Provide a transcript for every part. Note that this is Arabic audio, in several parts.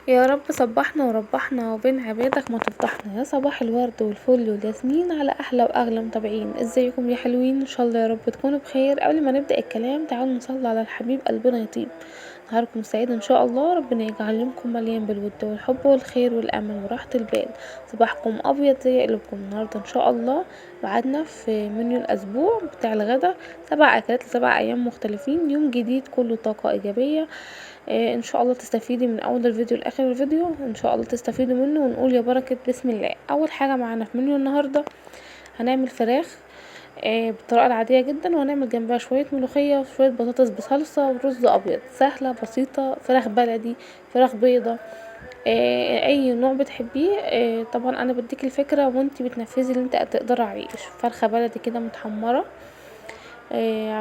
يا رب صبحنا وربحنا وبين عبادك ما تفضحنا. يا صباح الورد والفل والياسمين على احلى واغلى متابعين. ازيكم يا حلوين؟ ان شاء الله يا رب تكونوا بخير. قبل ما نبدا الكلام تعالوا نصلي على الحبيب قلبنا يطيب. نهاركم سعيد ان شاء الله، ربنا يجعل يومكم مليان بالود والحب والخير والامل وراحه البال. صباحكم ابيض زي قلوبكم. النهارده ان شاء الله ميعادنا في منيو الاسبوع بتاع الغدا، 7 اكلات ل7 ايام مختلفين، يوم جديد كله طاقه ايجابيه. ان شاء الله تستفيدي من اول الفيديو لاخر الفيديو، ان شاء الله تستفيدوا منه ونقول يا بركة بسم الله. اول حاجة معانا في منيو النهاردة هنعمل فراخ بالطريقة العادية جدا، وهنعمل جنبها شوية ملوخية وشوية بطاطس بصلصة ورز ابيض. سهلة بسيطة، فراخ بلدي، فراخ بيضة، اي نوع بتحبيه. طبعا انا بديك الفكرة وانتي بتنفذي اللي انت تقدر عليه. فرخة بلدي كده متحمرة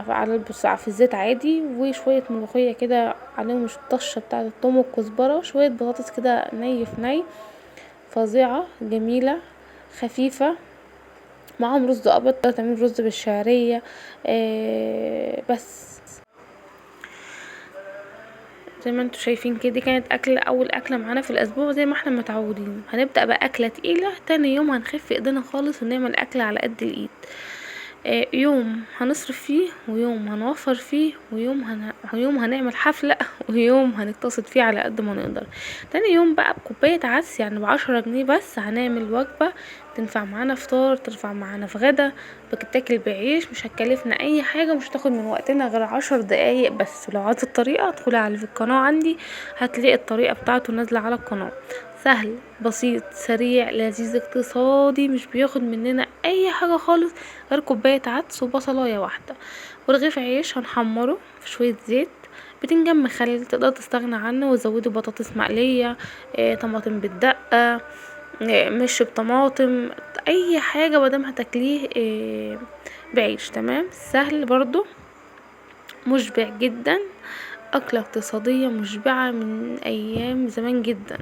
على في الزيت عادي، وشوية ملوخية كده عليهم الطشة بتاعة الثوم والكزبرة، وشوية بطاطس كده ني في ني، فظيعة جميلة خفيفة. معاهم رز ابيض، تعمل رز بالشعرية. بس زي ما انتوا شايفين كده، دي كانت اول اكله معانا في الاسبوع زي ما احنا متعودين. هنبدا باكله تقيله، تاني يوم هنخف ايدينا خالص ونعمل اكله على قد الايد. يوم هنصرف فيه، ويوم هنوفر فيه، ويوم هنعمل حفلة ويوم هنقتصد فيه على قد ما نقدر. تاني يوم بقى بكوباية عدس، يعني ب10 جنيه بس، هنعمل وجبة تنفع معانا فطار، تنفع معانا في غدا، بتتاكل بعيش، مش هتكلفنا اي حاجة، مش هتاخد من وقتنا غير 10 دقايق بس. لو عايزة الطريقة ادخلي على في القناة عندي، هتلاقي الطريقة بتاعته نازلة على القناة. سهل بسيط سريع لذيذ اقتصادي، مش بياخد مننا اي حاجة خالص غير كوباية عدس وبصلاية واحدة ورغيف عيش هنحمره في شوية زيت. بتنجان مخلل تقدر تستغنى عنه وزودي بطاطس مقلية، طماطم بالدقة، مش بطماطم، اي حاجة مادام هتاكليه بعيش. تمام، سهل برضو، مشبع جدا، أكلة اقتصادية مشبعة من أيام زمان جدا.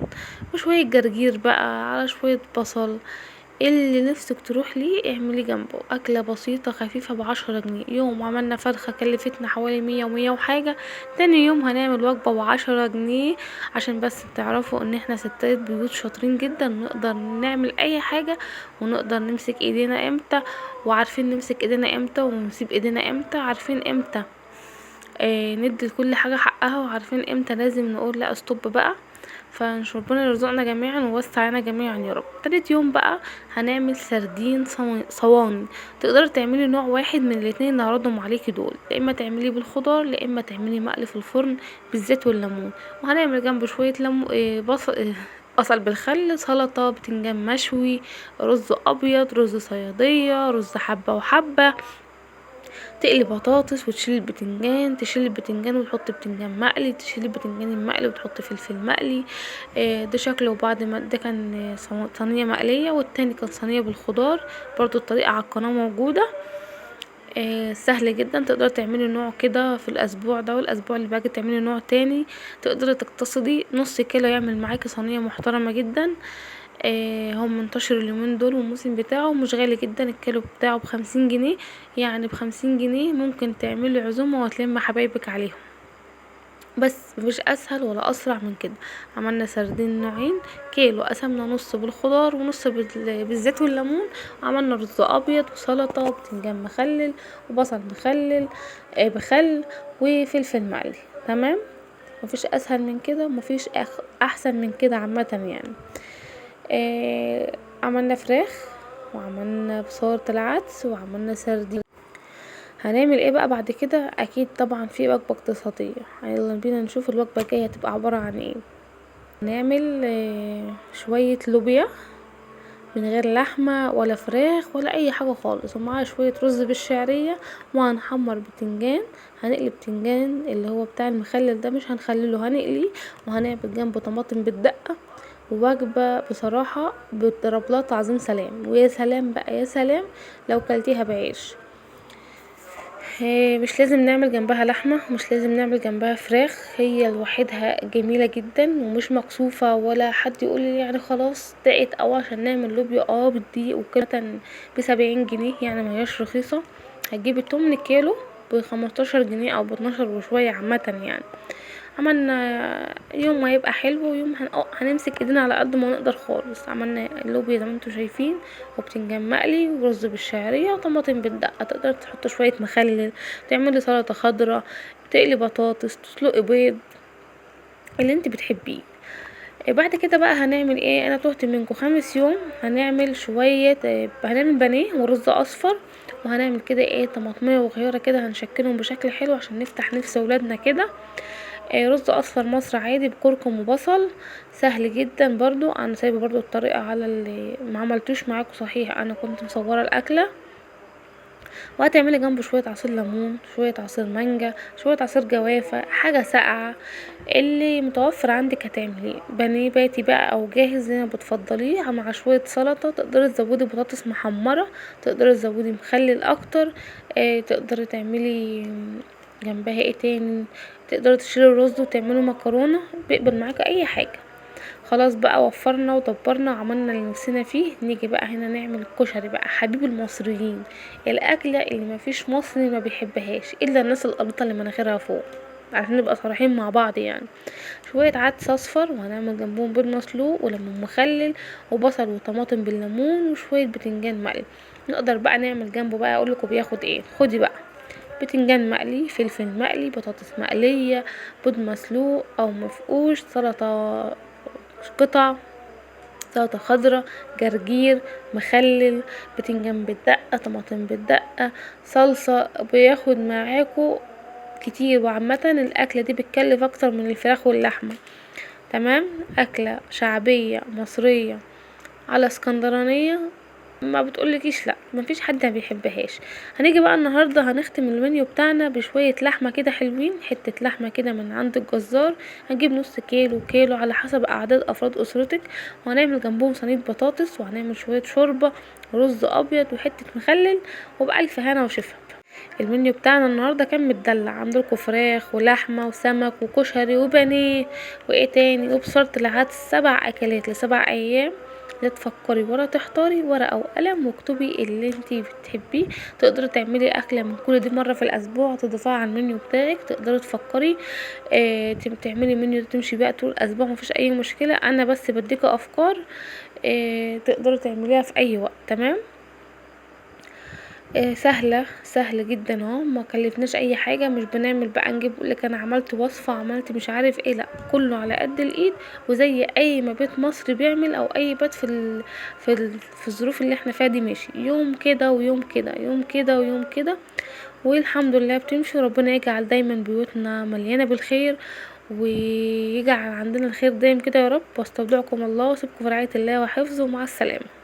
وشوية جرجير بقى على شوية بصل، اللي نفسك تروح ليه اعملي جنبه. أكلة بسيطة خفيفة ب10 جنيه. يوم عملنا فرخة كلفتنا حوالي 100 وحاجة، تاني يوم هنعمل وجبة ب10 جنيه. عشان بس تعرفوا ان احنا ستات بيوت شاطرين جدا، ونقدر نعمل اي حاجة، ونقدر نمسك ايدينا امتى، وعارفين نمسك ايدينا امتى ونسيب ايدينا امتى، عارفين امتى ندي لكل حاجة حقها، وعارفين امتى لازم نقول لا استوب بقى. فنشوف ربنا يرزقنا جميعا ويوسع علينا جميعا يا رب. تالت يوم بقى هنعمل سردين صواني. تقدري تعملي نوع واحد من الاتنين اللي هعرضهم عليكي دول، لا اما تعمليه بالخضار، لا اما تعمليه مقلي في الفرن بالزيت والليمون. وهنعمل جنبه شويه بصل، بصل بالخل، سلطه، بتنجان مشوي، رز ابيض، رز صياديه، رز حبه وحبه. تقلي بطاطس وتشيل البتنجان، تشيل البتنجان وتحط بتنجان مقلي، تشيل البتنجان المقلي وتحط فلفل مقلي. ده شكله. وبعد ما ده كان صينية مقلية، والتاني كان صينية بالخضار. برضو الطريقة على القناة موجودة. سهل جدا، تقدر تعملي نوع كده في الاسبوع ده، والاسبوع اللي باجي تعملي نوع تاني. تقدري تقتصدي نص كيلو يعمل معاكي صينية محترمة جدا. هو منتشر اليومين دول، والموسم بتاعه مش غالي جدا، الكيلو بتاعه ب50 جنيه. يعني ب50 جنيه ممكن تعملي عزومة وتلم حبايبك عليهم. بس مفيش اسهل ولا اسرع من كده. عملنا سردين نوعين، كيلو قسمنا نص بالخضار ونص بالزيت والليمون. وعملنا رز ابيض وسلطه وبتنجان مخلل وبصل مخلل بخل وفلفل مقلي. تمام، مفيش اسهل من كده ومفيش احسن من كده عامه يعني. عملنا فراخ، وعملنا بصارة العدس، وعملنا سردين. هنعمل ايه بقى بعد كده؟ اكيد طبعا في وجبة اقتصادية. يلا بينا نشوف الوجبة الجاية هتبقى عبارة عن ايه. هنعمل شوية لوبيا من غير لحمة ولا فراخ ولا اي حاجة خالص، ومعاها شوية رز بالشعرية. وهنحمر بتنجان، هنقلي بتنجان اللي هو بتاع المخلل ده، مش هنخلله، هنقليه. وهنعمل جنبه طماطم بالدقة. وجبة بصراحة بتضرب لها تعظيم سلام. ويا سلام بقى، يا سلام لو كلتيها بعيش. مش لازم نعمل جنبها لحمة، مش لازم نعمل جنبها فراخ، هي لوحدها جميلة جدا ومش مقصوفة. ولا حد يقول لي يعني خلاص دقت او عشان نعمل لوبيا بالدقيق وكده ب70 جنيه، يعني ما هياش رخيصة. هتجيبي 8 كيلو ب15 جنيه او ب12 وشوية عامة يعني. عملنا يوم ما يبقى حلو، ويوم هنمسك ايدينا على قد ما نقدر خالص. عملنا اللوبيا زي ما انتوا شايفين، وبتنجان مقلي، ورز بالشعريه، وطماطم بالدقه. تقدر تحط شويه مخلل، تعملي سلطه خضراء، تقلي بطاطس، تسلقي بيض، اللي انت بتحبيه. بعد كده بقى هنعمل ايه؟ انا تهت منكم 5 يوم. هنعمل شويه هنعمل بانيه ورز اصفر، وهنعمل كده ايه طماطميه وخياره كده، هنشكلهم بشكل حلو عشان نفتح نفس ولادنا كده. رز اصفر مصر عادي بكركم وبصل، سهل جدا برضو. انا سايبه برضو الطريقه على اللي ما عملتوش معاكم، صحيح انا كنت مصوره الاكله. وهتعملي جنبه شويه عصير ليمون، شويه عصير مانجا، شويه عصير جوافه، حاجه ساقعه اللي متوفر عندك. هتعملي بانيه باتي بقى او جاهز زي ما بتفضليه، مع شويه سلطه. تقدري تزودي بطاطس محمره، تقدري تزودي مخلل اكتر. تقدري تعملي جنبها ايه تاني، تقدري تشيلي الرز وتعملي مكرونه، بيقبل معاكي اي حاجه. خلاص بقى وفرنا ودبرنا وعملنا اللي نفسنا فيه. نيجي بقى هنا نعمل الكشري بقى، حبيب المصريين، الاكله اللي مفيش مصري ما بيحبهاش الا الناس القلطه اللي مناخيرها فوق، عشان نبقى صريحين مع بعض يعني. شويه عدس اصفر، وهنعمل جنبهم بيض مسلوق وليمون مخلل وبصل وطماطم بالليمون وشويه بتنجان مقلي. نقدر بقى نعمل جنبه بقى، اقولكوا بياخد ايه. خدي بقى بتنجان مقلي، فلفل مقلي، بطاطس مقليه، بيض مسلوق او مفقوش، سلطه قطع، سلطة خضرة، جرجير، مخلل، بتنجان بالدقة، طماطم بالدقة، صلصة. بياخد معاكو كتير. وعامة الأكلة دي بتكلف أكتر من الفراخ واللحمة. تمام. أكلة شعبية مصرية على اسكندرانية، ما بتقولكيش لا، مفيش حد ما بيحبهاش. هنيجي بقى النهارده هنختم المنيو بتاعنا بشويه لحمه كده حلوين، حته لحمه كده من عند الجزار. هنجيب نص كيلو، كيلو على حسب اعداد افراد اسرتك. وهنعمل جنبهم صينيه بطاطس، وهنعمل شويه شوربه ورز ابيض وحته مخلل، وبألف هنا وشفا. المنيو بتاعنا النهارده كان متدلع. عندكم فراخ ولحمه وسمك وكشري وبانيه وايه تاني وبصارة العدس. 7 اكلات ل7 ايام. لا تفكري ولا تحتاري، ورقه وقلم واكتبي اللي انتي بتحبيه. تقدري تعملي اكله من كل دي مره في الاسبوع، تضيفيها على المنيو بتاعك. تقدري تفكري تعملي منيو تمشي بقى طول الاسبوع، مفيش اي مشكله. انا بس بديكي افكار تقدري تعمليها في اي وقت. تمام. سهلة جدا اهو، ما كلفناش اي حاجة. مش بنعمل بقى نجيب لك انا عملت وصفة، عملت مش عارف ايه، لا، كله على قد الايد. وزي اي ما بيت مصري بيعمل، او اي بيت في الظروف اللي احنا فيها دي، ماشي يوم كده ويوم كده، يوم كده ويوم كده، والحمد لله بتمشي. وربنا يجعل دايما بيوتنا مليانة بالخير، ويجعل عندنا الخير دايما كده يا رب. واستودعكم الله، واسيبكم في رعاية الله وحفظه، ومع السلامة.